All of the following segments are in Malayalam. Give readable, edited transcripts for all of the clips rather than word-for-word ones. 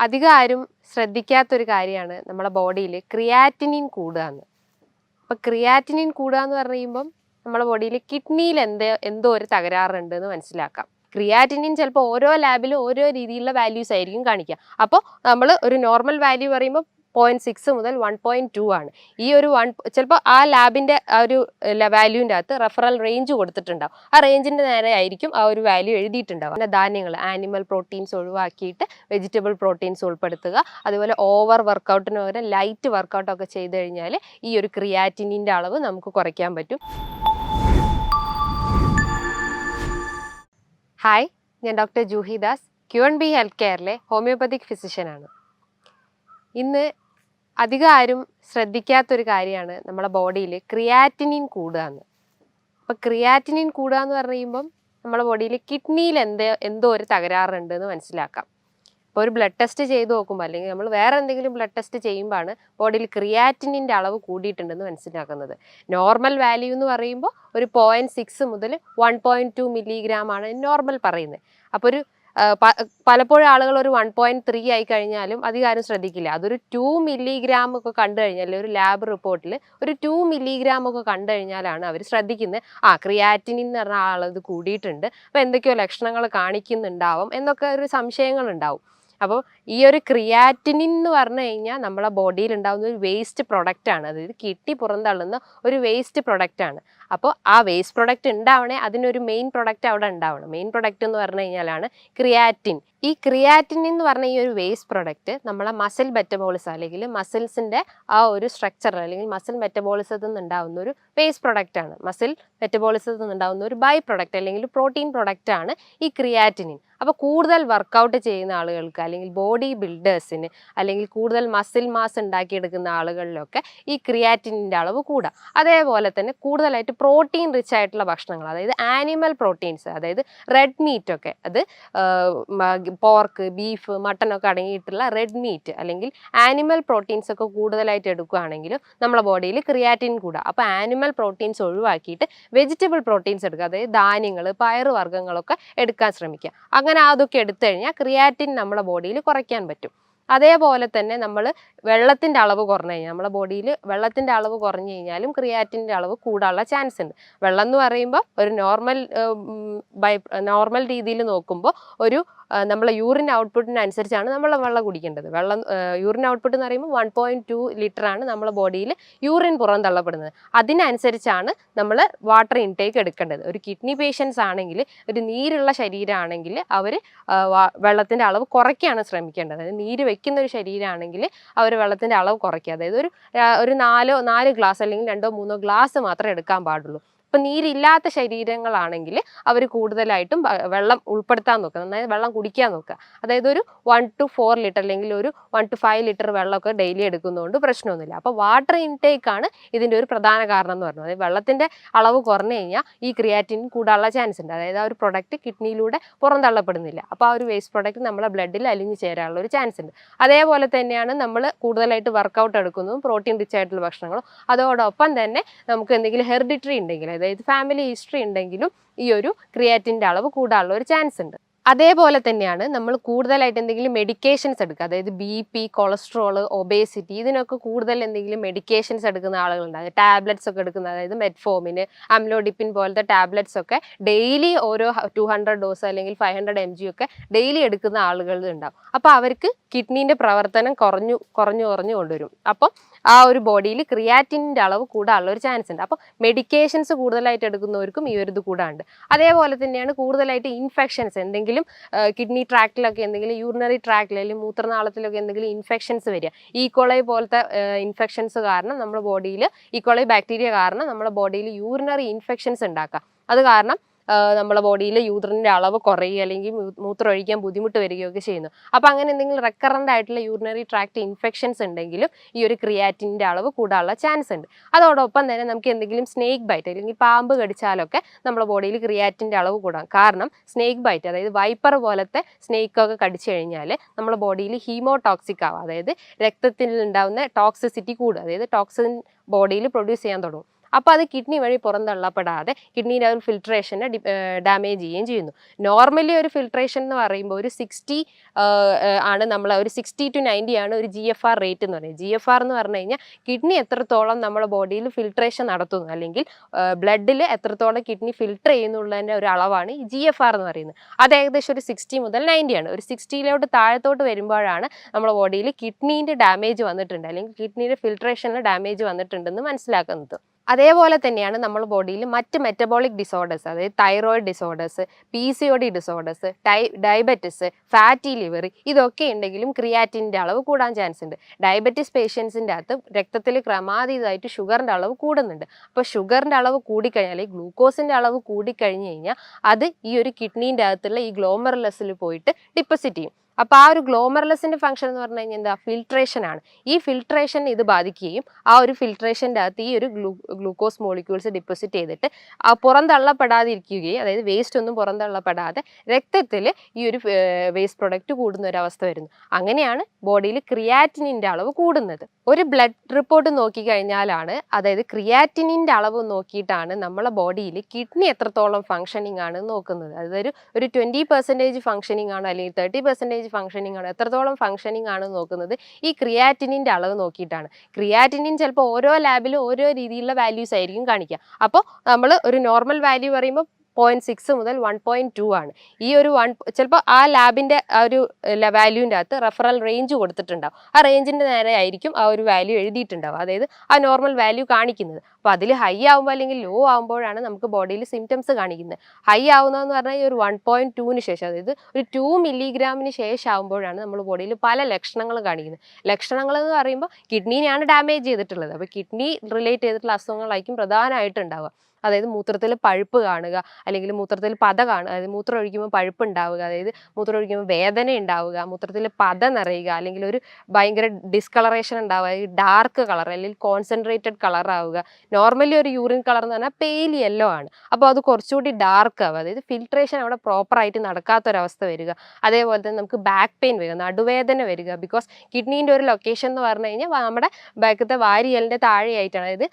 അധികം ആരും ശ്രദ്ധിക്കാത്തൊരു കാര്യമാണ് നമ്മുടെ ബോഡിയിൽ ക്രിയാറ്റിനിൻ കൂടുക എന്ന്. അപ്പോൾ ക്രിയാറ്റിനിൻ കൂടുക എന്ന് പറയുമ്പം നമ്മുടെ ബോഡിയിൽ കിഡ്നിയിൽ എന്തോ ഒരു തകരാറുണ്ട് എന്ന് മനസ്സിലാക്കാം. ക്രിയാറ്റിനിൻ ചിലപ്പോൾ ഓരോ ലാബിലും ഓരോ രീതിയിലുള്ള വാല്യൂസ് ആയിരിക്കും കാണിക്കുക. അപ്പോൾ നമ്മൾ ഒരു നോർമൽ വാല്യൂ പറയുമ്പോൾ 0.6 മുതൽ 1.2 ആണ്. ഈ ഒരു ചിലപ്പോൾ ആ ലാബിൻ്റെ ആ ഒരു വാല്യൂവിൻ്റെ അകത്ത് റെഫറൽ റേഞ്ച് കൊടുത്തിട്ടുണ്ടാവും. ആ റേഞ്ചിൻ്റെ നേരെ ആയിരിക്കും ആ ഒരു വാല്യൂ എഴുതിയിട്ടുണ്ടാവും. പിന്നെ ധാന്യങ്ങൾ, ആനിമൽ പ്രോട്ടീൻസ് ഒഴിവാക്കിയിട്ട് വെജിറ്റബിൾ പ്രോട്ടീൻസ് ഉൾപ്പെടുത്തുക. അതുപോലെ ഓവർ വർക്കൗട്ടിന് പകരം ലൈറ്റ് വർക്കൗട്ടൊക്കെ ചെയ്ത് കഴിഞ്ഞാൽ ഈ ഒരു ക്രിയാറ്റിനിൻ്റെ അളവ് നമുക്ക് കുറയ്ക്കാൻ പറ്റും. ഹായ്, ഞാൻ doctor Juhi Das, Q&B health കെയറിലെ ഹോമിയോപ്പതിക് ഫിസിഷ്യനാണ്. ഇന്ന് അധികം ആരും ശ്രദ്ധിക്കാത്തൊരു കാര്യമാണ് നമ്മുടെ ബോഡിയിൽ ക്രിയാറ്റിനിൻ കൂടുക എന്ന്. അപ്പോൾ ക്രിയാറ്റിനിൻ കൂടുക എന്ന് പറയുമ്പം നമ്മുടെ ബോഡിയിൽ കിഡ്നിയിൽ എന്തോ ഒരു തകരാറുണ്ട് എന്ന് മനസ്സിലാക്കാം. ഇപ്പോൾ ഒരു ബ്ലഡ് ടെസ്റ്റ് ചെയ്ത് നോക്കുമ്പോൾ അല്ലെങ്കിൽ നമ്മൾ വേറെ എന്തെങ്കിലും ബ്ലഡ് ടെസ്റ്റ് ചെയ്യുമ്പോഴാണ് ബോഡിയിൽ ക്രിയാറ്റിനിൻ്റെ അളവ് കൂടിയിട്ടുണ്ടെന്ന് മനസ്സിലാക്കുന്നത്. നോർമൽ വാല്യൂ എന്ന് പറയുമ്പോൾ ഒരു 0.6 മുതൽ 1.2 മില്ലിഗ്രാമാണ് നോർമൽ പറയുന്നത്. അപ്പോൾ ഒരു പലപ്പോഴും ആളുകൾ ഒരു 1.3 ആയി കഴിഞ്ഞാലും അധികം ആരും ശ്രദ്ധിക്കില്ല. അതൊരു 2 മില്ലിഗ്രാം ഒക്കെ കണ്ടു കഴിഞ്ഞാൽ ഒരു ലാബ് റിപ്പോർട്ടിൽ ഒരു 2 മില്ലിഗ്രാം ഒക്കെ കണ്ടു കഴിഞ്ഞാലാണ് അവർ ശ്രദ്ധിക്കുന്നത് ക്രിയാറ്റിനിൻ എന്ന് പറഞ്ഞ ആളത് കൂടിയിട്ടുണ്ട്, അപ്പോൾ എന്തൊക്കെയോ ലക്ഷണങ്ങൾ കാണിക്കുന്നുണ്ടാവും എന്നൊക്കെ ഒരു സംശയങ്ങളുണ്ടാവും. അപ്പോൾ ഈ ഒരു ക്രിയാറ്റിനിൻ എന്ന് പറഞ്ഞു കഴിഞ്ഞാൽ നമ്മളെ ബോഡിയിൽ ഉണ്ടാകുന്ന ഒരു വേസ്റ്റ് പ്രൊഡക്റ്റാണ്. അതായത് കിഡ്നി പുറന്തള്ളുന്ന ഒരു വേസ്റ്റ് പ്രൊഡക്റ്റാണ്. അപ്പോൾ ആ വേസ്റ്റ് പ്രൊഡക്റ്റ് ഉണ്ടാവണേ അതിനൊരു മെയിൻ പ്രൊഡക്റ്റ് അവിടെ ഉണ്ടാവണം. മെയിൻ പ്രൊഡക്റ്റ് എന്ന് പറഞ്ഞു കഴിഞ്ഞാലാണ് ക്രിയാറ്റിൻ. ഈ ക്രിയാറ്റിൻ എന്ന് പറഞ്ഞ ഈ ഒരു വേസ്റ്റ് പ്രൊഡക്റ്റ് നമ്മളെ മസിൽ മെറ്റബോളിസം അല്ലെങ്കിൽ മസിൽസിൻ്റെ ആ ഒരു സ്ട്രക്ചർ അല്ലെങ്കിൽ മസിൽ മെറ്റബോളിസത്തിൽ നിന്ന് ഉണ്ടാകുന്ന ഒരു വേസ്റ്റ് പ്രൊഡക്റ്റാണ്. മസിൽ മെറ്റബോളിസത്തിൽ നിന്ന് ഉണ്ടാകുന്ന ഒരു ബൈ പ്രൊഡക്റ്റ് അല്ലെങ്കിൽ പ്രോട്ടീൻ പ്രൊഡക്റ്റാണ് ഈ ക്രിയാറ്റിനിൻ. അപ്പോൾ കൂടുതൽ വർക്കൗട്ട് ചെയ്യുന്ന ആളുകൾക്ക് അല്ലെങ്കിൽ ബോഡി ബിൽഡേഴ്സിന് അല്ലെങ്കിൽ കൂടുതൽ മസിൽ മാസ് ഉണ്ടാക്കിയെടുക്കുന്ന ആളുകളിലൊക്കെ ഈ ക്രിയാറ്റിനിൻ്റെ അളവ് കൂടുക. അതേപോലെ തന്നെ കൂടുതലായിട്ട് പ്രോട്ടീൻ റിച്ച് ആയിട്ടുള്ള ഭക്ഷണങ്ങൾ, അതായത് ആനിമൽ പ്രോട്ടീൻസ്, അതായത് റെഡ് മീറ്റ് ഒക്കെ, അത് പോർക്ക്, ബീഫ്, മട്ടനൊക്കെ അടങ്ങിയിട്ടുള്ള റെഡ് മീറ്റ് അല്ലെങ്കിൽ ആനിമൽ പ്രോട്ടീൻസ് ഒക്കെ കൂടുതലായിട്ട് എടുക്കുകയാണെങ്കിലും നമ്മളെ ബോഡിയിൽ ക്രിയാറ്റിൻ കൂടുക. അപ്പോൾ ആനിമൽ പ്രോട്ടീൻസ് ഒഴിവാക്കിയിട്ട് വെജിറ്റബിൾ പ്രോട്ടീൻസ് എടുക്കുക, അതായത് ധാന്യങ്ങൾ, പയറുവർഗ്ഗങ്ങളൊക്കെ എടുക്കാൻ ശ്രമിക്കുക. അങ്ങനെ അതൊക്കെ എടുത്തു കഴിഞ്ഞാൽ ക്രിയാറ്റിൻ നമ്മുടെ ബോഡിയിൽ കുറയ്ക്കാൻ പറ്റും. അതേപോലെ തന്നെ നമ്മൾ വെള്ളത്തിൻ്റെ അളവ് കുറഞ്ഞു കഴിഞ്ഞാൽ നമ്മളെ ബോഡിയിൽ വെള്ളത്തിൻ്റെ അളവ് കുറഞ്ഞു കഴിഞ്ഞാലും ക്രിയാറ്റിൻ്റെ അളവ് കൂടാനുള്ള ചാൻസ് ഉണ്ട്. വെള്ളം എന്ന് പറയുമ്പോൾ ഒരു നോർമൽ രീതിയിൽ നോക്കുമ്പോൾ ഒരു നമ്മളെ യൂറിൻ ഔട്ട്പുട്ടിനനുസരിച്ചാണ് നമ്മൾ വെള്ളം കുടിക്കേണ്ടത്. യൂറിൻ ഔട്ട്പുട്ട് എന്ന് പറയുമ്പോൾ 1.2 ലിറ്ററാണ് നമ്മളെ ബോഡിയിൽ യൂറിൻ പുറന്തള്ളപ്പെടുന്നത്. അതിനനുസരിച്ചാണ് നമ്മൾ വാട്ടർ ഇൻടേക്ക് എടുക്കേണ്ടത്. ഒരു കിഡ്നി പേഷ്യൻസ് ആണെങ്കിൽ, ഒരു നീരുള്ള ശരീരമാണെങ്കിൽ അവർ വെള്ളത്തിൻ്റെ അളവ് കുറയ്ക്കുകയാണ് ശ്രമിക്കേണ്ടത്. അതായത് നീര് വെക്കുന്ന ഒരു ശരീരമാണെങ്കിൽ അവർ വെള്ളത്തിൻ്റെ അളവ് കുറയ്ക്കുക. അതായത് ഒരു 4 ഗ്ലാസ് അല്ലെങ്കിൽ 2-3 ഗ്ലാസ് മാത്രമേ എടുക്കാൻ പാടുള്ളൂ. ഇപ്പം നീരില്ലാത്ത ശരീരങ്ങളാണെങ്കിൽ അവർ കൂടുതലായിട്ടും വെള്ളം ഉൾപ്പെടുത്താൻ നോക്കുക, നന്നായി വെള്ളം കുടിക്കാൻ നോക്കുക. അതായത് ഒരു 1 to 4 ലിറ്റർ അല്ലെങ്കിൽ ഒരു 1 to 5 ലിറ്റർ വെള്ളമൊക്കെ ഡെയിലി എടുക്കുന്നതുകൊണ്ട് പ്രശ്നമൊന്നുമില്ല. അപ്പോൾ വാട്ടർ ഇൻടേക്കാണ് ഇതിൻ്റെ ഒരു പ്രധാന കാരണം എന്ന് പറയുന്നത്. അതായത് വെള്ളത്തിൻ്റെ അളവ് കുറഞ്ഞു കഴിഞ്ഞാൽ ഈ ക്രിയാറ്റിൻ കൂടാനുള്ള ചാൻസ് ഉണ്ട്. അതായത് ആ ഒരു പ്രൊഡക്റ്റ് കിഡ്നിയിലൂടെ പുറന്തള്ളപ്പെടുന്നില്ല. അപ്പോൾ ആ ഒരു വേസ്റ്റ് പ്രൊഡക്റ്റ് നമ്മളെ ബ്ലഡിൽ അലിഞ്ഞു ചേരാനുള്ള ഒരു ചാൻസ് ഉണ്ട്. അതേപോലെ തന്നെയാണ് നമ്മൾ കൂടുതലായിട്ട് വർക്കൗട്ട് എടുക്കുന്നതും പ്രോട്ടീൻ റിച്ച് ആയിട്ടുള്ള ഭക്ഷണങ്ങളും. അതോടൊപ്പം തന്നെ നമുക്ക് എന്തെങ്കിലും ഹെറിഡിറ്ററി ഉണ്ടെങ്കിൽ, അതായത് ഫാമിലി ഹിസ്റ്ററി ഉണ്ടെങ്കിലും ഈ ഒരു ക്രിയാറ്റിൻ്റെ അളവ് കൂടാനുള്ള ഒരു ചാൻസ് ഉണ്ട്. അതേപോലെ തന്നെയാണ് നമ്മൾ കൂടുതലായിട്ട് എന്തെങ്കിലും മെഡിക്കേഷൻസ് എടുക്കുക, അതായത് BP, കൊളസ്ട്രോൾ, ഒബേസിറ്റി, ഇതിനൊക്കെ കൂടുതൽ എന്തെങ്കിലും മെഡിക്കേഷൻസ് എടുക്കുന്ന ആളുകളുണ്ട്. അതായത് ടാബ്ലറ്റ്സ് ഒക്കെ എടുക്കുന്ന, അതായത് മെറ്റ്ഫോമിന്, അംലോഡിപ്പിൻ പോലത്തെ ടാബ്ലറ്റ്സ് ഒക്കെ ഡെയിലി ഓരോ 200 ഡോസ് അല്ലെങ്കിൽ 500 mg ഒക്കെ ഡെയിലി എടുക്കുന്ന ആളുകളുണ്ടാവും. അപ്പോൾ അവർക്ക് കിഡ്നീൻ്റെ പ്രവർത്തനം കുറഞ്ഞു കൊണ്ടുവരും. അപ്പം ആ ഒരു ബോഡിയിൽ ക്രിയാറ്റിനിൻ്റെ അളവ് കൂടാനുള്ള ഒരു ചാൻസ് ഉണ്ട്. അപ്പോൾ മെഡിക്കേഷൻസ് കൂടുതലായിട്ട് എടുക്കുന്നവർക്കും ഈ ഒരു ഇത് കൂടാണ്ട്. അതേപോലെ തന്നെയാണ് കൂടുതലായിട്ട് ഇൻഫെക്ഷൻസ്, എന്തെങ്കിലും കിഡ്നി ട്രാക്റ്റിലൊക്കെ എന്തെങ്കിലും യൂറിനറി ട്രാക്റ്റിൽ അല്ലെങ്കിൽ മൂത്രനാളത്തിലൊക്കെ എന്തെങ്കിലും ഇൻഫെക്ഷൻസ് വരിക, ഈക്കോളൈ പോലത്തെ ഇൻഫെക്ഷൻസ് കാരണം നമ്മുടെ ബോഡിയിൽ, ഈക്കോളൈ ബാക്ടീരിയ കാരണം നമ്മുടെ ബോഡിയിൽ യൂറിനറി ഇൻഫെക്ഷൻസ് ഉണ്ടാക്കാം. അത് കാരണം നമ്മളെ ബോഡിയിൽ യൂറിൻ്റെ അളവ് കുറയുക അല്ലെങ്കിൽ മൂത്രം ഒഴിക്കാൻ ബുദ്ധിമുട്ട് വരികയൊക്കെ ചെയ്യുന്നു. അപ്പോൾ അങ്ങനെ എന്തെങ്കിലും റെക്കറൻ്റ് ആയിട്ടുള്ള യൂറിനറി ട്രാക്ട് ഇൻഫെക്ഷൻസ് ഉണ്ടെങ്കിലും ഈ ഒരു ക്രിയാറ്റിൻ്റെ അളവ് കൂടാനുള്ള ചാൻസ് ഉണ്ട്. അതോടൊപ്പം തന്നെ നമുക്ക് എന്തെങ്കിലും സ്നേക്ക് ബൈറ്റ് അല്ലെങ്കിൽ പാമ്പ് കടിച്ചാലൊക്കെ നമ്മുടെ ബോഡിയിൽ ക്രിയാറ്റിൻ്റെ അളവ് കൂടാം. കാരണം സ്നേക്ക് ബൈറ്റ്, അതായത് വൈപ്പർ പോലത്തെ സ്നേക്കൊക്കെ കടിച്ചു കഴിഞ്ഞാൽ നമ്മുടെ ബോഡിയിൽ ഹീമോടോക്സിക് ആവും, അതായത് രക്തത്തിൽ ഉണ്ടാകുന്ന ടോക്സിസിറ്റി കൂടും, അതായത് ടോക്സിൻ ബോഡിയിൽ പ്രൊഡ്യൂസ് ചെയ്യാൻ തുടങ്ങും. അപ്പോൾ അത് കിഡ്നി വഴി പുറന്തള്ളപ്പെടാതെ കിഡ്നിയുടെ ഒരു ഫിൽട്രേഷനെ ഡാമേജ് ചെയ്യുകയും ചെയ്യുന്നു. നോർമലി ഒരു ഫിൽട്രേഷൻ എന്ന് പറയുമ്പോൾ ഒരു 60 ആണ് നമ്മൾ ഒരു 60 to 90 ആണ് ഒരു GFR റേറ്റ് എന്ന് പറയുന്നത്. GFR എന്ന് പറഞ്ഞു കഴിഞ്ഞാൽ കിഡ്നി എത്രത്തോളം നമ്മുടെ ബോഡിയിൽ ഫിൽട്രേഷൻ നടത്തുന്നു, അല്ലെങ്കിൽ ബ്ലഡിൽ എത്രത്തോളം കിഡ്നി ഫിൽട്ടർ ചെയ്യുന്നുള്ളതിൻ്റെ ഒരു അളവാണ് ഈ GFR എന്ന് പറയുന്നത്. അത് ഏകദേശം ഒരു 60 മുതൽ 90 ആണ്. ഒരു 60 താഴത്തോട്ട് വരുമ്പോഴാണ് നമ്മുടെ ബോഡിയിൽ കിഡ്നീൻ്റെ ഡാമേജ് വന്നിട്ടുണ്ട്, അല്ലെങ്കിൽ കിഡ്നിയുടെ ഫിൽട്രേഷനിൽ ഡാമേജ് വന്നിട്ടുണ്ടെന്ന് മനസ്സിലാക്കുന്നത്. അതേപോലെ തന്നെയാണ് നമ്മുടെ ബോഡിയിൽ മറ്റ് മെറ്റബോളിക് ഡിസോർഡേഴ്സ്, അതായത് thyroid disorders, PCOD disorders, diabetes, fatty liver, ഇതൊക്കെ ഉണ്ടെങ്കിലും ക്രിയാറ്റിൻ്റെ അളവ് കൂടാൻ ചാൻസ് ഉണ്ട്. ഡയബറ്റിസ് പേഷ്യൻസിൻ്റെ അകത്ത് രക്തത്തിൽ ക്രമാതീതമായിട്ട് ഷുഗറിൻ്റെ അളവ് കൂടുന്നുണ്ട്. അപ്പോൾ ഷുഗറിൻ്റെ അളവ് കൂടിക്കഴിഞ്ഞാൽ, അല്ലെങ്കിൽ ഗ്ലൂക്കോസിൻ്റെ അളവ് കൂടിക്കഴിഞ്ഞ് കഴിഞ്ഞാൽ അത് ഈ ഒരു കിഡ്നീൻ്റെ അകത്തുള്ള ഈ ഗ്ലോമറുലസിൽ പോയിട്ട് ഡിപ്പോസിറ്റ് ചെയ്യും. അപ്പോൾ ആ ഒരു ഗ്ലോമറുലസിൻ്റെ ഫംഗ്ഷൻ എന്ന് പറഞ്ഞു കഴിഞ്ഞാൽ എന്താ, ഫിൽട്രേഷൻ ആണ്. ഈ ഫിൽട്രേഷൻ ഇത് ബാധിക്കുകയും ആ ഒരു ഫിൽട്രേഷൻ്റെ അകത്ത് ഈ ഒരു ഗ്ലൂക്കോസ് മോളിക്യൂൾസ് ഡിപ്പോസിറ്റ് ചെയ്തിട്ട് പുറന്തള്ളപ്പെടാതിരിക്കുകയും, അതായത് വേസ്റ്റ് ഒന്നും പുറന്തള്ളപ്പെടാതെ രക്തത്തിൽ ഈ ഒരു വേസ്റ്റ് പ്രൊഡക്റ്റ് കൂടുന്ന ഒരു അവസ്ഥ വരുന്നു. അങ്ങനെയാണ് ബോഡിയിൽ ക്രിയാറ്റിനിൻ്റെ അളവ് കൂടുന്നത്. ഒരു ബ്ലഡ് റിപ്പോർട്ട് നോക്കിക്കഴിഞ്ഞാലാണ്, അതായത് ക്രിയാറ്റിനിൻ്റെ അളവ് നോക്കിയിട്ടാണ് നമ്മളെ ബോഡിയിൽ കിഡ്നി എത്രത്തോളം ഫങ്ഷനിങ് ആണ് നോക്കുന്നത്. അതായത് ഒരു 20% ഫങ്ഷനിങ് ആണോ അല്ലെങ്കിൽ 30% ഫങ്ഷനിങ് ആണോ, എത്രത്തോളം ഫങ്ഷനിങ് ആണ് നോക്കുന്നത് ഈ ക്രിയാറ്റിനിൻ്റെ അളവ് നോക്കിയിട്ടാണ്. ക്രിയാറ്റിനിൻ ചിലപ്പോൾ ഓരോ ലാബിലും ഓരോ രീതിയിലുള്ള വാല്യൂസ് ആയിരിക്കും കാണിക്കുക. അപ്പോൾ നമ്മൾ ഒരു നോർമൽ വാല്യൂ പറയുമ്പോൾ 0.6 മുതൽ 1.2 ആണ്. ഈ ഒരു ചിലപ്പോൾ ആ ലാബിൻ്റെ ആ ഒരു വാല്യൂവിൻ്റെ അകത്ത് റെഫറൽ റേഞ്ച് കൊടുത്തിട്ടുണ്ടാവും. ആ റേഞ്ചിൻ്റെ നേരെ ആയിരിക്കും ആ ഒരു വാല്യൂ എഴുതിയിട്ടുണ്ടാവും, അതായത് ആ നോർമൽ വാല്യൂ കാണിക്കുന്നത്. അപ്പോൾ അതിൽ ഹൈ ആകുമ്പോൾ അല്ലെങ്കിൽ ലോ ആകുമ്പോഴാണ് നമുക്ക് ബോഡിയിൽ സിംറ്റംസ് കാണിക്കുന്നത്. ഹൈ ആവുന്നതെന്ന് പറഞ്ഞാൽ ഈ ഒരു 1.2ന് ശേഷം, അതായത് ഒരു 2 മില്ലിഗ്രാമിന് ശേഷം ആകുമ്പോഴാണ് നമ്മൾ ബോഡിയിൽ പല ലക്ഷണങ്ങളും കാണിക്കുന്നത്. ലക്ഷണങ്ങൾ എന്ന് പറയുമ്പോൾ കിഡ്നീനെയാണ് ഡാമേജ് ചെയ്തിട്ടുള്ളത്. അപ്പോൾ കിഡ്നി റിലേറ്റ് ചെയ്തിട്ടുള്ള അസുഖങ്ങളായിരിക്കും പ്രധാനമായിട്ടുണ്ടാവുക. അതായത് മൂത്രത്തിൽ പഴുപ്പ് കാണുക, അല്ലെങ്കിൽ മൂത്രത്തിൽ പത കാണുക, അതായത് മൂത്രം ഒഴിക്കുമ്പോൾ പഴുപ്പ് ഉണ്ടാവുക, അതായത് മൂത്രം ഒഴിക്കുമ്പോൾ വേദന ഉണ്ടാവുക, മൂത്രത്തിൽ പത നിറയുക, അല്ലെങ്കിൽ ഒരു ഭയങ്കര ഡിസ്കളറേഷൻ ഉണ്ടാവുക, ഡാർക്ക് കളർ അല്ലെങ്കിൽ കോൺസെൻട്രേറ്റഡ് കളർ ആവുക. നോർമലി ഒരു യൂറിൻ കളർ എന്ന് പറഞ്ഞാൽ പെയിൽ യെല്ലോ ആണ്. അപ്പോൾ അത് കുറച്ചുകൂടി ഡാർക്ക് ആവുക, അതായത് ഫിൽട്രേഷൻ അവിടെ പ്രോപ്പറായിട്ട് നടക്കാത്തൊരവസ്ഥ വരിക. അതേപോലെ തന്നെ നമുക്ക് ബാക്ക് പെയിൻ വരിക, നടുവേദന വരിക. ബിക്കോസ് കിഡ്നീൻ്റെ ഒരു ലൊക്കേഷൻ എന്ന് പറഞ്ഞു കഴിഞ്ഞാൽ നമ്മുടെ ബാക്കത്തെ വാരിയലിൻ്റെ താഴെയായിട്ടാണ്, അതായത്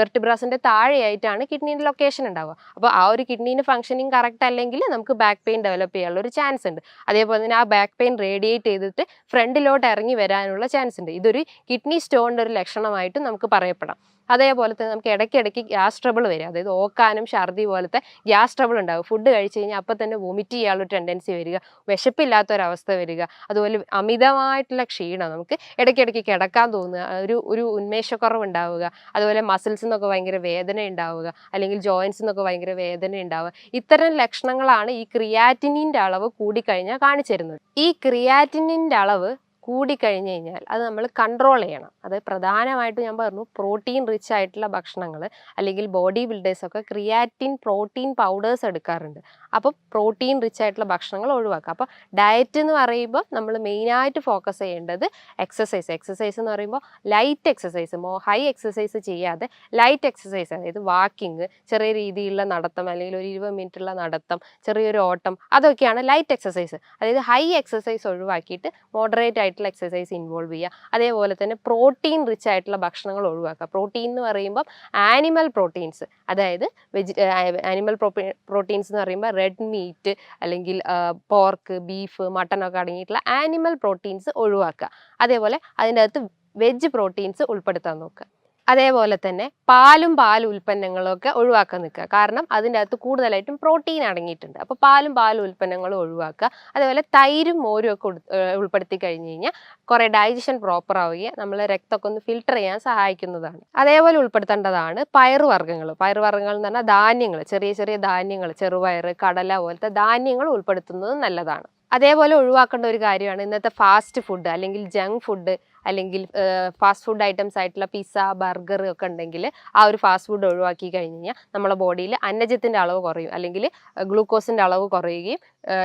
വെർട്ടിബ്രാസിൻ്റെ താഴെയായിട്ടാണ് കിഡ്നിയുടെ ലൊക്കേഷൻ ഉണ്ടാവുക. അപ്പോൾ ആ ഒരു കിഡ്നീൻ്റെ ഫംഗ്ഷനിങ് കറക്റ്റ് അല്ലെങ്കിൽ നമുക്ക് ബാക്ക് പെയിൻ ഡെവലപ്പ് ചെയ്യാനുള്ള ഒരു ചാൻസ് ഉണ്ട്. അതേപോലെ തന്നെ ആ ബാക്ക് പെയിൻ റേഡിയേറ്റ് ചെയ്തിട്ട് ഫ്രണ്ടിലോട്ട് ഇറങ്ങി വരാനുള്ള ചാൻസ് ഉണ്ട്. ഇതൊരു കിഡ്നി സ്റ്റോണിൻ്റെ ഒരു ലക്ഷണമായിട്ട് നമുക്ക് പറയപ്പെടാം. അതേപോലെ തന്നെ നമുക്ക് ഇടയ്ക്കിടയ്ക്ക് ഗ്യാസ് ട്രബിൾ വരിക, അതായത് ഓക്കാനും ഛർദി പോലത്തെ ഗ്യാസ് ട്രബിൾ ഉണ്ടാകും. ഫുഡ് കഴിച്ച് കഴിഞ്ഞാൽ അപ്പം തന്നെ വൊമിറ്റ് ചെയ്യാനുള്ള ടെൻഡൻസി വരിക, വിശപ്പില്ലാത്തൊരവസ്ഥ വരിക, അതുപോലെ അമിതമായിട്ടുള്ള ക്ഷീണം, നമുക്ക് ഇടയ്ക്കിടയ്ക്ക് കിടക്കാൻ തോന്നുക, ഒരു ഉന്മേഷക്കുറവ് ഉണ്ടാവുക, അതുപോലെ മസിൽസിൽ നിന്നൊക്കെ ഭയങ്കര വേദന ഉണ്ടാവുക, അല്ലെങ്കിൽ ജോയിൻസിൽ നിന്നൊക്കെ ഭയങ്കര വേദന ഉണ്ടാവുക. ഇത്തരം ലക്ഷണങ്ങളാണ് ഈ ക്രിയാറ്റിനിൻ്റെ അളവ് കൂടിക്കഴിഞ്ഞാൽ കാണിച്ചു തരുന്നത്. ഈ ക്രിയാറ്റിനിൻ്റെ അളവ് കൂടിക്കഴിഞ്ഞ് കഴിഞ്ഞാൽ അത് നമ്മൾ കൺട്രോൾ ചെയ്യണം. അത് പ്രധാനമായിട്ടും ഞാൻ പറഞ്ഞു, പ്രോട്ടീൻ റിച്ച് ആയിട്ടുള്ള ഭക്ഷണങ്ങൾ, അല്ലെങ്കിൽ ബോഡി ബിൽഡേഴ്സൊക്കെ ക്രിയാറ്റിൻ പ്രോട്ടീൻ പൗഡേഴ്സ് എടുക്കാറുണ്ട്. അപ്പോൾ പ്രോട്ടീൻ റിച്ച് ആയിട്ടുള്ള ഭക്ഷണങ്ങൾ ഒഴിവാക്കുക. അപ്പോൾ ഡയറ്റ് എന്ന് പറയുമ്പോൾ നമ്മൾ മെയിനായിട്ട് ഫോക്കസ് ചെയ്യേണ്ടത് എക്സസൈസ് എന്ന് പറയുമ്പോൾ ലൈറ്റ് എക്സസൈസ്, ഹൈ എക്സസൈസ് ചെയ്യാതെ ലൈറ്റ് എക്സസൈസ്, അതായത് വാക്കിങ്, ചെറിയ രീതിയിലുള്ള നടത്തം, അല്ലെങ്കിൽ ഒരു 20 മിനിറ്റുള്ള നടത്തം, ചെറിയൊരു ഓട്ടം, അതൊക്കെയാണ് ലൈറ്റ് എക്സസൈസ്. അതായത് ഹൈ എക്സസൈസ് ഒഴിവാക്കിയിട്ട് മോഡറേറ്റ് ആയിട്ടുള്ള എക്സസൈസ് ഇൻവോൾവ് ചെയ്യുക. അതേപോലെ തന്നെ പ്രോട്ടീൻ റിച്ച് ആയിട്ടുള്ള ഭക്ഷണങ്ങൾ ഒഴിവാക്കുക. പ്രോട്ടീൻ എന്ന് പറയുമ്പോൾ ആനിമൽ പ്രോട്ടീൻസ്, അതായത് ആനിമൽ പ്രോട്ടീൻസ് എന്ന് പറയുമ്പോൾ റെഡ് മീറ്റ്, അല്ലെങ്കിൽ പോർക്ക്, ബീഫ്, മട്ടനൊക്കെ അടങ്ങിയിട്ടുള്ള ആനിമൽ പ്രോട്ടീൻസ് ഒഴിവാക്കുക. അതേപോലെ അതിൻ്റെ അകത്ത് വെജ് പ്രോട്ടീൻസ് ഉൾപ്പെടുത്താൻ നോക്കുക. അതേപോലെ തന്നെ പാൽ ഉൽപ്പന്നങ്ങളൊക്കെ ഒഴിവാക്കാൻ നിൽക്കുക. കാരണം അതിൻ്റെ അകത്ത് കൂടുതലായിട്ടും പ്രോട്ടീൻ അടങ്ങിയിട്ടുണ്ട്. അപ്പോൾ പാൽ ഉൽപ്പന്നങ്ങളും ഒഴിവാക്കുക. അതേപോലെ തൈരും മോരും ഒക്കെ ഉൾപ്പെടുത്തി കഴിഞ്ഞ് കഴിഞ്ഞാൽ കുറേ ഡൈജഷൻ പ്രോപ്പർ ആവുകയും നമ്മൾ രക്തമൊക്കെ ഒന്ന് ഫിൽട്ടർ ചെയ്യാൻ സഹായിക്കുന്നതാണ്. അതേപോലെ ഉൾപ്പെടുത്തേണ്ടതാണ് പയറുവർഗ്ഗങ്ങൾ എന്ന് പറഞ്ഞാൽ ധാന്യങ്ങൾ, ചെറിയ ചെറിയ ധാന്യങ്ങൾ, ചെറുപയർ, കടല പോലത്തെ ധാന്യങ്ങൾ ഉൾപ്പെടുത്തുന്നത് നല്ലതാണ്. അതേപോലെ ഒഴിവാക്കേണ്ട ഒരു കാര്യമാണ് ഇന്നത്തെ ഫാസ്റ്റ് ഫുഡ്, അല്ലെങ്കിൽ ജങ്ക് ഫുഡ്, അല്ലെങ്കിൽ ഫാസ്റ്റ് ഫുഡ് ഐറ്റംസ് ആയിട്ടുള്ള പിസ്സ, ബർഗർ ഒക്കെ ഉണ്ടെങ്കിൽ ആ ഒരു ഫാസ്റ്റ് ഫുഡ് ഒഴിവാക്കി കഴിഞ്ഞ് കഴിഞ്ഞാൽ നമ്മളെ ബോഡിയിൽ അന്നജത്തിൻ്റെ അളവ് കുറയും, അല്ലെങ്കിൽ ഗ്ലൂക്കോസിൻ്റെ അളവ് കുറയുകയും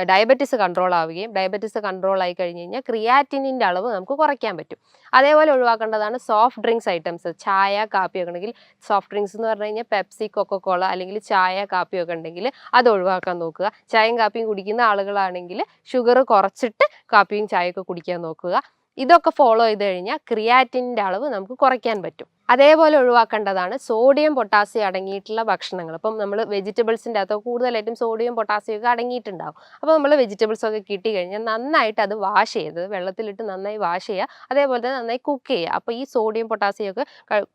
ഡയബറ്റിസ് കൺട്രോൾ ആവുകയും, ഡയബറ്റിസ് കൺട്രോൾ ആയി കഴിഞ്ഞ് കഴിഞ്ഞാൽ ക്രിയാറ്റിനിൻ്റെ അളവ് നമുക്ക് കുറയ്ക്കാൻ പറ്റും. അതേപോലെ ഒഴിവാക്കേണ്ടതാണ് സോഫ്റ്റ് ഡ്രിങ്ക്സ് ഐറ്റംസ്, ചായ, കാപ്പിയൊക്കെ ഉണ്ടെങ്കിൽ, സോഫ്റ്റ് ഡ്രിങ്ക്സ് എന്ന് പറഞ്ഞു കഴിഞ്ഞാൽ പെപ്സി, കൊക്കക്കോള, അല്ലെങ്കിൽ ചായ, കാപ്പിയൊക്കെ ഉണ്ടെങ്കിൽ അത് ഒഴിവാക്കാൻ നോക്കുക. ചായയും കാപ്പിയും കുടിക്കുന്ന ആളുകളാണെങ്കിൽ ഷുഗർ കുറച്ചിട്ട് കാപ്പിയും ചായയൊക്കെ കുടിക്കാൻ നോക്കുക. ഇതൊക്കെ ഫോളോ ചെയ്ത് കഴിഞ്ഞാൽ ക്രിയാറ്റിനിൻ്റെ അളവ് നമുക്ക് കുറയ്ക്കാൻ പറ്റും. അതേപോലെ ഒഴിവാക്കേണ്ടതാണ് സോഡിയം പൊട്ടാസ്യം അടങ്ങിയിട്ടുള്ള ഭക്ഷണങ്ങൾ. ഇപ്പം നമ്മൾ വെജിറ്റബിൾസിൻ്റെ അകത്ത് കൂടുതലായിട്ടും സോഡിയം പൊട്ടാസ്യം ഒക്കെ അടങ്ങിയിട്ടുണ്ടാവും. അപ്പോൾ നമ്മൾ വെജിറ്റബിൾസ് ഒക്കെ കിട്ടി കഴിഞ്ഞാൽ നന്നായിട്ട് അത് വാഷ് ചെയ്ത് വെള്ളത്തിലിട്ട് നന്നായി വാഷ് ചെയ്യുക, അതേപോലെ തന്നെ നന്നായി കുക്ക് ചെയ്യുക. അപ്പോൾ ഈ സോഡിയം പൊട്ടാസ്യം ഒക്കെ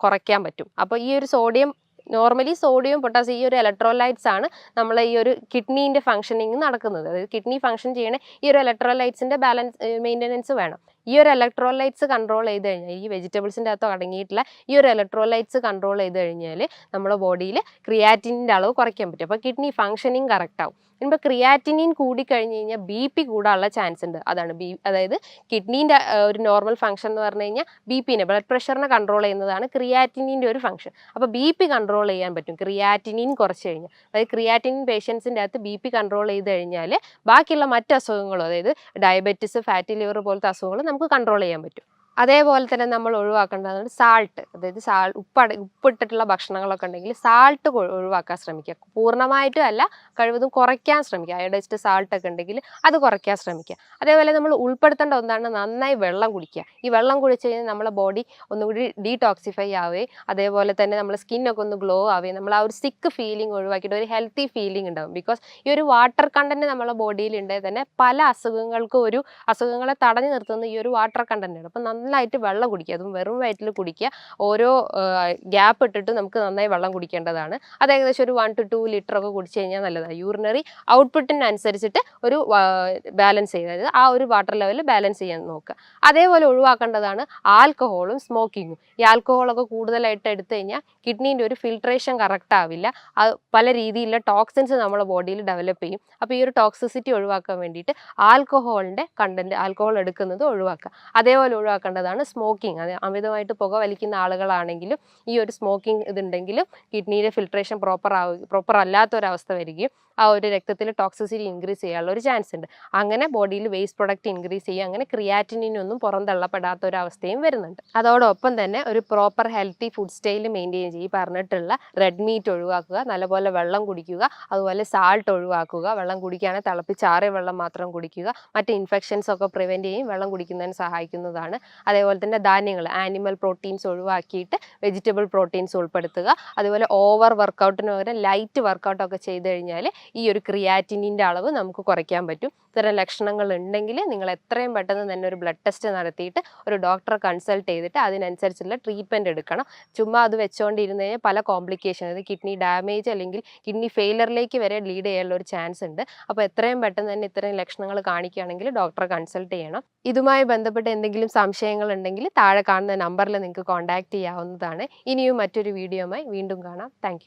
കുറയ്ക്കാൻ പറ്റും. അപ്പോൾ ഈ ഒരു നോർമലി സോഡിയം പൊട്ടാസ്യം ഈ ഒരു ഇലക്ട്രോലൈറ്റ്സ് ആണ് നമ്മളെ ഈ ഒരു കിഡ്നീൻ്റെ ഫംഗ്ഷനിങ് നടക്കുന്നത്. അതായത് കിഡ്നി ഫംഗ്ഷൻ ചെയ്യണ ഈ ഒരു ഇലക്ട്രോലൈറ്റ്സിൻ്റെ ബാലൻസ് മെയിൻ്റനൻസ് വേണം. ഈ ഒരു ഇലക്ട്രോലൈറ്റ്സ് കൺട്രോൾ ചെയ്ത് കഴിഞ്ഞാൽ, ഈ വെജിറ്റബിൾസിൻ്റെ അകത്ത് അടങ്ങിയിട്ടുള്ള ഈ ഒരു ഇലക്ട്രോലൈറ്റ്സ് കൺട്രോൾ ചെയ്ത് കഴിഞ്ഞാൽ നമ്മുടെ ബോഡിയിൽ ക്രിയാറ്റിനിൻ്റെ അളവ് കുറയ്ക്കാൻ പറ്റും. അപ്പോൾ കിഡ്നി ഫംഗ്ഷനിങ് കറക്റ്റ് ആവും. ഇപ്പോൾ ക്രിയാറ്റിനിൻ കൂടിക്കഴിഞ്ഞ് കഴിഞ്ഞാൽ BP കൂടാനുള്ള ചാൻസ് ഉണ്ട്. അതാണ് അതായത് കിഡ്നീൻ്റെ ഒരു നോർമൽ ഫംഗ്ഷൻ എന്ന് പറഞ്ഞു കഴിഞ്ഞാൽ BPനെ, ബ്ലഡ് പ്രഷറിനെ കൺട്രോൾ ചെയ്യുന്നതാണ് ക്രിയാറ്റിനിൻ്റെ ഒരു ഫംഗ്ഷൻ. അപ്പോൾ BP കൺട്രോൾ ചെയ്യാൻ പറ്റും ക്രിയാറ്റിനിൻ കുറച്ച് കഴിഞ്ഞാൽ. അതായത് ക്രിയാറ്റിനിൻ പേഷ്യൻസിൻ്റെ അകത്ത് BP കൺട്രോൾ ചെയ്ത് കഴിഞ്ഞാൽ ബാക്കിയുള്ള മറ്റ് അസുഖങ്ങളും, അതായത് ഡയബറ്റിസ്, ഫാറ്റി ലിവർ പോലത്തെ അസുഖങ്ങൾ നമുക്ക് കൺട്രോൾ ചെയ്യാൻ പറ്റും. അതേപോലെ തന്നെ നമ്മൾ ഒഴിവാക്കേണ്ടതാണ് സാൾട്ട്. അതായത് ഉപ്പിട്ടിട്ടുള്ള ഭക്ഷണങ്ങളൊക്കെ ഉണ്ടെങ്കിൽ സാൾട്ട് ഒഴിവാക്കാൻ ശ്രമിക്കുക. പൂർണ്ണമായിട്ടും അല്ല, കഴിവതും കുറയ്ക്കാൻ ശ്രമിക്കുക. അയോഡൈസ്ഡ് സാൾട്ടൊക്കെ ഉണ്ടെങ്കിൽ അത് കുറയ്ക്കാൻ ശ്രമിക്കുക. അതേപോലെ നമ്മൾ ഉൾപ്പെടുത്തേണ്ട ഒന്നാണ് നന്നായി വെള്ളം കുടിക്കുക. ഈ വെള്ളം കുടിച്ച് കഴിഞ്ഞാൽ നമ്മളെ ബോഡി ഒന്നുകൂടി ഡീടോക്സിഫൈ ആവുകയും അതേപോലെ തന്നെ നമ്മുടെ സ്കിന്നൊക്കെ ഒന്ന് ഗ്ലോ ആവുകയും നമ്മൾ ആ ഒരു സിക്ക് ഫീലിംഗ് ഒഴിവാക്കിയിട്ട് ഒരു ഹെൽത്തി ഫീലിംഗ് ഉണ്ടാവും. ബിക്കോസ് ഈ ഒരു വാട്ടർ കണ്ടന്റ് നമ്മുടെ ബോഡിയിൽ ഉണ്ടെങ്കിൽ തന്നെ പല അസുഖങ്ങളെ തടഞ്ഞു നിർത്തുന്ന ഈ ഒരു വാട്ടർ കണ്ടന്റാണ്. അപ്പം നന്നായിട്ട് വെള്ളം കുടിക്കുക. അതും വെറും വയറ്റിൽ കുടിക്കുക. ഓരോ ഗ്യാപ്പ് ഇട്ടിട്ട് നമുക്ക് നന്നായി വെള്ളം കുടിക്കേണ്ടതാണ്. അത് ഏകദേശം ഒരു 1 to 2 ലിറ്റർ ഒക്കെ കുടിച്ചു കഴിഞ്ഞാൽ നല്ലതാണ്. യൂറിനറി ഔട്ട്പുട്ടിനനുസരിച്ചിട്ട് ഒരു ബാലൻസ് ചെയ്യുക, അതായത് ആ ഒരു വാട്ടർ ലെവൽ ബാലൻസ് ചെയ്യാൻ നോക്കുക. അതേപോലെ ഒഴിവാക്കേണ്ടതാണ് ആൽക്കഹോളും സ്മോക്കിങ്ങും. ഈ ആൽക്കഹോളൊക്കെ കൂടുതലായിട്ട് എടുത്തു കഴിഞ്ഞാൽ കിഡ്നീൻ്റെ ഒരു ഫിൽട്രേഷൻ കറക്റ്റ് ആവില്ല. അത് പല രീതിയിലുള്ള ടോക്സിൻസ് നമ്മുടെ ബോഡിയിൽ ഡെവലപ്പ് ചെയ്യും. അപ്പോൾ ഈ ഒരു ടോക്സിസിറ്റി ഒഴിവാക്കാൻ വേണ്ടിയിട്ട് ആൽക്കഹോൾ എടുക്കുന്നത് ഒഴിവാക്കുക. അതേപോലെ ഒഴിവാക്കേണ്ടതാണ് സ്മോക്കിംഗ്. അത് അമിതമായിട്ട് പുക വലിക്കുന്ന ആളുകളാണെങ്കിലും ഈ ഒരു സ്മോക്കിംഗ് ഇതുണ്ടെങ്കിലും കിഡ്നിയിലെ ഫിൽട്രേഷൻ പ്രോപ്പർ അല്ലാത്തൊരവസ്ഥ വരികയും ആ ഒരു രക്തത്തിൽ ടോക്സിസിറ്റി ഇൻക്രീസ് ചെയ്യാനുള്ള ഒരു ചാൻസ് ഉണ്ട്. അങ്ങനെ ബോഡിയിൽ വേസ്റ്റ് പ്രൊഡക്റ്റ് ഇൻക്രീസ് ചെയ്യുക, അങ്ങനെ ക്രിയാറ്റിനിനൊന്നും പുറന്തള്ളപ്പെടാത്ത ഒരു അവസ്ഥയും വരുന്നുണ്ട്. അതോടൊപ്പം തന്നെ ഒരു proper healthy food style maintain ചെയ്യുക. ഈ പറഞ്ഞിട്ടുള്ള റെഡ് മീറ്റ് ഒഴിവാക്കുക, നല്ലപോലെ വെള്ളം കുടിക്കുക, അതുപോലെ സാൾട്ട് ഒഴിവാക്കുക. വെള്ളം കുടിക്കുകയാണെങ്കിൽ തിളപ്പിച്ചാറിയ വെള്ളം മാത്രം കുടിക്കുക. മറ്റ് ഇൻഫെക്ഷൻസ് ഒക്കെ പ്രിവെൻറ്റ് ചെയ്യും വെള്ളം കുടിക്കുന്നതിന് സഹായിക്കുന്നതാണ്. അതേപോലെ തന്നെ ധാന്യങ്ങൾ, ആനിമൽ പ്രോട്ടീൻസ് ഒഴിവാക്കിയിട്ട് വെജിറ്റബിൾ പ്രോട്ടീൻസ് ഉൾപ്പെടുത്തുക. അതുപോലെ ഓവർ വർക്കൗട്ടിന് പകരം ലൈറ്റ് വർക്കൗട്ടൊക്കെ ചെയ്ത് കഴിഞ്ഞാൽ ഈ ഒരു ക്രിയാറ്റിനിൻ്റെ അളവ് നമുക്ക് കുറയ്ക്കാൻ പറ്റും. ഇത്തരം ലക്ഷണങ്ങൾ ഉണ്ടെങ്കിൽ നിങ്ങൾ എത്രയും പെട്ടെന്ന് തന്നെ ഒരു ബ്ലഡ് ടെസ്റ്റ് നടത്തിയിട്ട് ഒരു ഡോക്ടറെ കൺസൾട്ട് ചെയ്തിട്ട് അതിനനുസരിച്ചുള്ള ട്രീറ്റ്മെൻറ്റ് എടുക്കണം. ചുമ്മാ അത് വെച്ചുകൊണ്ടിരുന്ന് കഴിഞ്ഞാൽ പല കോംപ്ലിക്കേഷൻ, അതായത് കിഡ്നി ഡാമേജ് അല്ലെങ്കിൽ കിഡ്നി ഫെയിലറിലേക്ക് വരെ ലീഡ് ചെയ്യാനുള്ള ഒരു ചാൻസ് ഉണ്ട്. അപ്പോൾ എത്രയും പെട്ടെന്ന് തന്നെ ഇത്തരം ലക്ഷണങ്ങൾ കാണിക്കുകയാണെങ്കിൽ ഡോക്ടറെ കൺസൾട്ട് ചെയ്യണം. ഇതുമായി ബന്ധപ്പെട്ട് എന്തെങ്കിലും സംശയങ്ങൾ ഉണ്ടെങ്കിൽ താഴെ കാണുന്ന നമ്പറിൽ നിങ്ങൾക്ക് കോൺടാക്റ്റ് ചെയ്യാവുന്നതാണ്. ഇനിയും മറ്റൊരു വീഡിയോയുമായി വീണ്ടും കാണാം. താങ്ക്